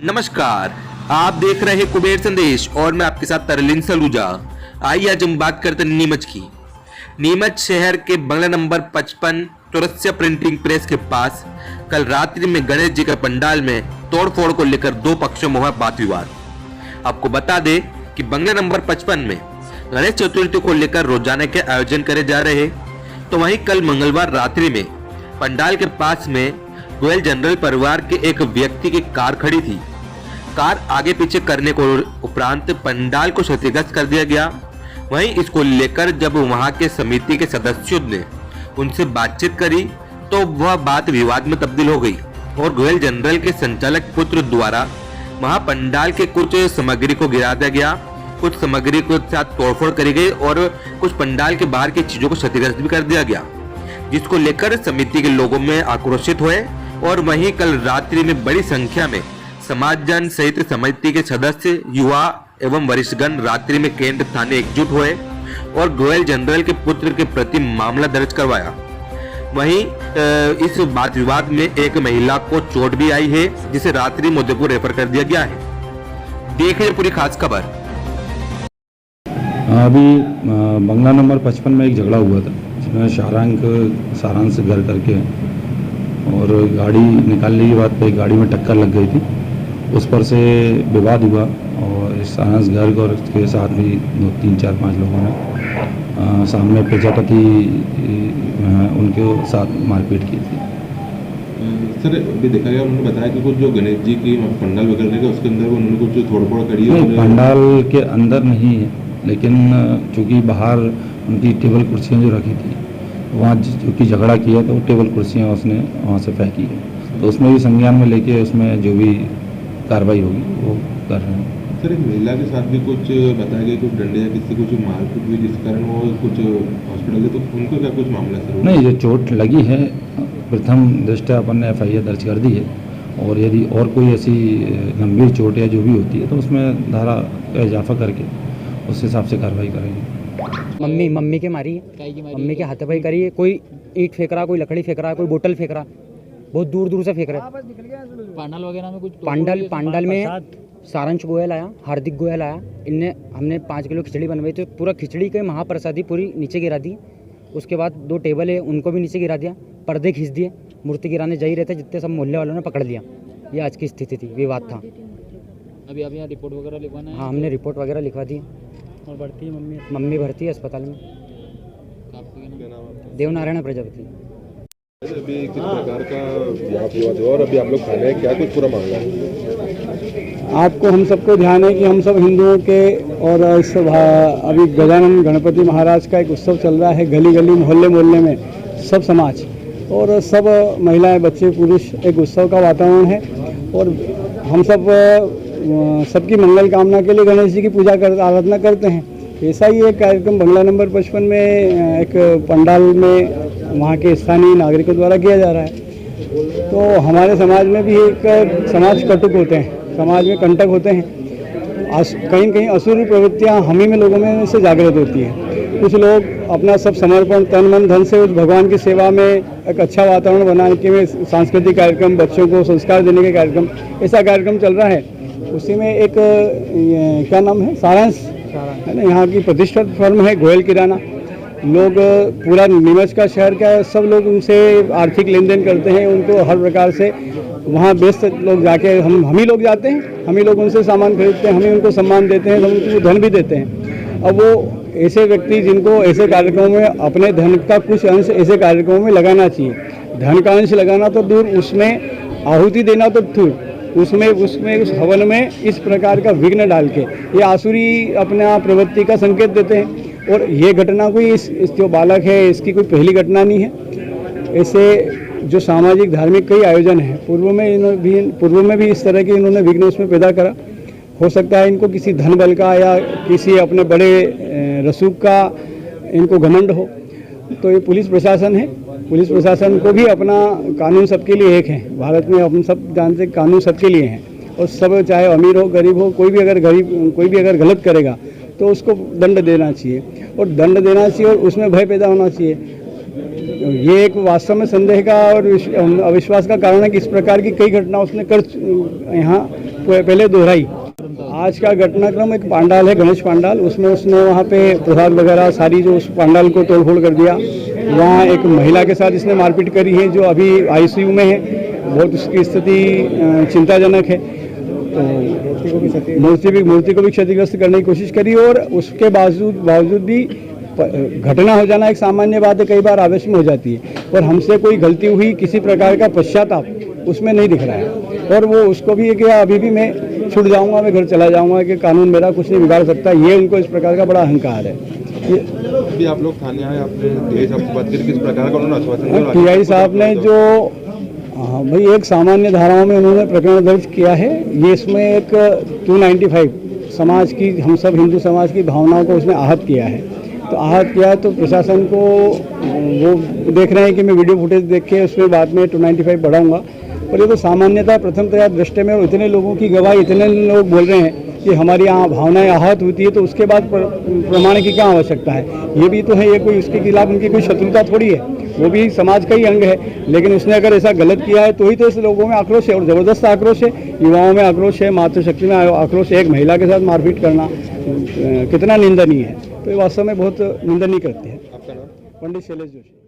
नमस्कार, आप देख रहे हैं कुबेर संदेश और मैं आपके साथ तरलिन सलूजा। आइए आज हम बात करते हैं नीमच की। नीमच शहर के बंगला नंबर 55 चौरसिया प्रिंटिंग प्रेस के पास कल रात्रि में गणेश जी के पंडाल में तोड़फोड़ को लेकर दो पक्षों में हुआ वाद विवाद। आपको बता दें कि बंगला नंबर 55 में गणेश चतुर्थी को लेकर रोजाना के आयोजन करे जा रहे, तो वहीं कल मंगलवार रात्रि में पंडाल के पास में गोयल जनरल परिवार के एक व्यक्ति की कार खड़ी थी। कार आगे पीछे करने को उपरांत पंडाल को क्षतिग्रस्त कर दिया गया। वहीं इसको लेकर जब वहां के समिति के सदस्यों ने उनसे बातचीत करी तो वह बात विवाद में तब्दील हो गई और गोयल जनरल के संचालक पुत्र द्वारा वहां पंडाल के कुछ सामग्री को गिरा दिया गया, कुछ सामग्री के साथ तोड़फोड़ करी गई और कुछ पंडाल के बाहर की चीजों को क्षतिग्रस्त भी कर दिया गया, जिसको लेकर समिति के लोगों में आक्रोशित हुए। और वहीं कल रात्रि में बड़ी संख्या में समाजजन सहित समिति के सदस्य, युवा एवं वरिष्ठगण रात्रि में केंद्र थाने एकजुट हुए और गोयल जनरल के पुत्र के प्रति मामला दर्ज करवाया। वहीं इस वाद विवाद में एक महिला को चोट भी आई है, जिसे रात्रि मोदीपुर रेफर कर दिया गया है। देखिए पूरी खास खबर। अभी बंगला नंबर 55 में एक झगड़ा हुआ था, जिसमें सारांश घर करके और गाड़ी निकालने की बात पे गाड़ी में टक्कर लग गई थी। उस पर से विवाद हुआ और सारांश घर और उसके साथ भी 2, 3, 4, 5 लोगों ने सामने प्रजापति उनके साथ मारपीट की थी। सर, अभी देखा गया उन्होंने बताया कि कुछ जो गणेश जी की पंडाल वगैरह का उसके अंदर उन्होंने कुछ तोड़फोड़ करी है। पंडाल के अंदर नहीं है, लेकिन चूँकि बाहर उनकी टेबल कुर्सियाँ जो रखी थी वहाँ चूँकि झगड़ा किया तो वो टेबल कुर्सियाँ उसने वहाँ से फेंकी है, तो उसमें भी संज्ञान में लेके उसमें जो भी कार्रवाई होगी वो कर रहे हैं। सर, एक महिला के साथ भी कुछ बताया गया, कुछ डंडे या किसी कुछ मारपीट हुई जिस कारण वो कुछ हॉस्पिटल है, तो उनको क्या कुछ मामला सर? नहीं, जो चोट लगी है प्रथम दृष्टया अपन ने FIR दर्ज कर दी है और यदि और कोई ऐसी गंभीर चोट या जो भी होती है तो उसमें धारा का इजाफा करके उस हिसाब से कार्रवाई करेंगे। मम्मी के मारी है, मम्मी के हाथापाई करी है। कोई ईंट फेंक रहा, कोई लकड़ी फेंक रहा, कोई बोतल फेंक रहा, बहुत दूर दूर से फेंक रहा है। पांडाल वगैरह में कुछ पांडाल में सारंश गोयल आया, हार्दिक गोयल आया। हमने 5 किलो खिचड़ी बनवाई थी, पूरा खिचड़ी के महाप्रसादी पूरी नीचे गिरा दी। उसके बाद 2 टेबल है उनको भी नीचे गिरा दिया, पर्दे खींच दिए, मूर्ति गिराने जा ही रहे थे, जितने सब मोहल्ले वालों ने पकड़ लिया। ये आज की स्थिति थी, विवाद था। अभी आप यहाँ रिपोर्ट वगैरह लिखवाना है? हाँ, हमने रिपोर्ट वगैरह लिखवा दी और भर्ती है मम्मी भर्ती है अस्पताल में। देवनारायण प्रजापति। अभी किस प्रकार का वाद विवाद हुआ और अभी आप लोग खाने क्या कुछ पूरा मामला है? आपको हम सबको ध्यान है कि हम सब हिंदुओं के और अभी गजानन गणपति महाराज का एक उत्सव चल रहा है। गली गली मोहल्ले मोहल्ले में सब समाज और सब महिलाएं, बच्चे, पुरुष, एक उत्सव का वातावरण है और हम सब सबकी मंगल कामना के लिए गणेश जी की पूजा आराधना करते हैं। ऐसा ही एक कार्यक्रम बंगला नंबर 55 में एक पंडाल में वहाँ के स्थानीय नागरिकों द्वारा किया जा रहा है। तो हमारे समाज में भी एक समाज कटुक होते हैं, समाज में कंटक होते हैं। कहीं कहीं असुरी प्रवृत्तियाँ हम ही में लोगों में से जागृत होती हैं। कुछ लोग अपना सब समर्पण तन मन धन से उस भगवान की सेवा में एक अच्छा वातावरण बनाने के सांस्कृतिक कार्यक्रम, बच्चों को संस्कार देने के कार्यक्रम, ऐसा कार्यक्रम चल रहा है। उसी में एक क्या नाम है, सारांश है ना, यहाँ की प्रतिष्ठित फर्म है गोयल किराना। लोग पूरा नीमच का शहर का सब लोग उनसे आर्थिक लेन देन करते हैं। उनको हर प्रकार से वहाँ व्यस्त लोग जाके हम ही लोग जाते हैं, हम ही लोग उनसे सामान खरीदते हैं, हम ही उनको सम्मान देते हैं, हम उनको धन भी देते हैं। अब वो ऐसे व्यक्ति जिनको ऐसे कार्यक्रमों में अपने धन का कुछ अंश ऐसे कार्यक्रमों में लगाना चाहिए, धन का अंश लगाना तो दूर, उसमें आहुति देना तो दूर, उसमें उस हवन में इस प्रकार का विघ्न डाल के ये आसुरी अपना प्रवृत्ति का संकेत देते हैं। और ये घटना कोई इस जो बालक है इसकी कोई पहली घटना नहीं है। ऐसे जो सामाजिक धार्मिक कई आयोजन हैं, पूर्व में भी इस तरह के इन्होंने विघ्न उसमें पैदा करा। हो सकता है इनको किसी धन बल का या किसी अपने बड़े रसूख का इनको घमंड हो। तो ये पुलिस प्रशासन है, पुलिस प्रशासन को भी अपना कानून सबके लिए एक है। भारत में हम सब जानते हैं कानून सबके लिए हैं और सब, चाहे अमीर हो गरीब हो, कोई भी अगर गलत करेगा तो उसको दंड देना चाहिए और दंड देना चाहिए और उसमें भय पैदा होना चाहिए। ये एक वास्तव में संदेह का और अविश्वास का कारण है कि इस प्रकार की कई घटना उसने यहाँ पहले दोहराई। आज का घटनाक्रम एक पंडाल है, गणेश पंडाल, उसमें उसने वहाँ पे प्रसाद वगैरह सारी जो उस पंडाल को तोड़फोड़ कर दिया। वहाँ एक महिला के साथ इसने मारपीट करी है जो अभी आईसीयू में है, बहुत उसकी स्थिति चिंताजनक है। तो मूर्ति को भी क्षतिग्रस्त करने की कोशिश करी और उसके बावजूद भी घटना हो जाना एक सामान्य बात है, कई बार आवेश में हो जाती है, और हमसे कोई गलती हुई किसी प्रकार का पश्चाताप उसमें नहीं दिख रहा है। और वो उसको भी है कि अभी भी मैं छूट जाऊंगा, मैं घर चला जाऊंगा, कि कानून मेरा कुछ नहीं बिगाड़ सकता, ये उनको इस प्रकार का बड़ा अहंकार है। अभी आप लोग थाने आए, आपने टीआई साहब से बात करी, किस प्रकार का उन्होंने आश्वासन दिया? टीआई साहब ने जो भाई एक सामान्य धाराओं में उन्होंने प्रकरण दर्ज किया है, ये इसमें एक 295 समाज की, हम सब हिंदू समाज की भावनाओं को उसने आहत किया है। तो आहत किया तो प्रशासन को वो देख रहे हैं कि मैं वीडियो फुटेज देख के उसमें बाद में 295 बढ़ाऊंगा, पर ये तो सामान्यतः प्रथमतया दृष्टि में, और इतने लोगों की गवाही, इतने लोग बोल रहे हैं कि हमारी यहाँ भावनाएं आहत होती है, तो उसके बाद प्रमाण की क्या आवश्यकता है? ये भी तो है, ये कोई उसके खिलाफ उनकी कोई शत्रुता थोड़ी है, वो भी समाज का ही अंग है। लेकिन उसने अगर ऐसा गलत किया है तो ही तो इस लोगों में आक्रोश है, और ज़बरदस्त आक्रोश है, युवाओं में आक्रोश है, मातृशक्ति में आक्रोश है। एक महिला के साथ मारपीट करना कितना निंदनीय है, तो ये वास्तव में बहुत निंदनीय करते हैं। आपका नाम? पंडित शैलेश जोशी।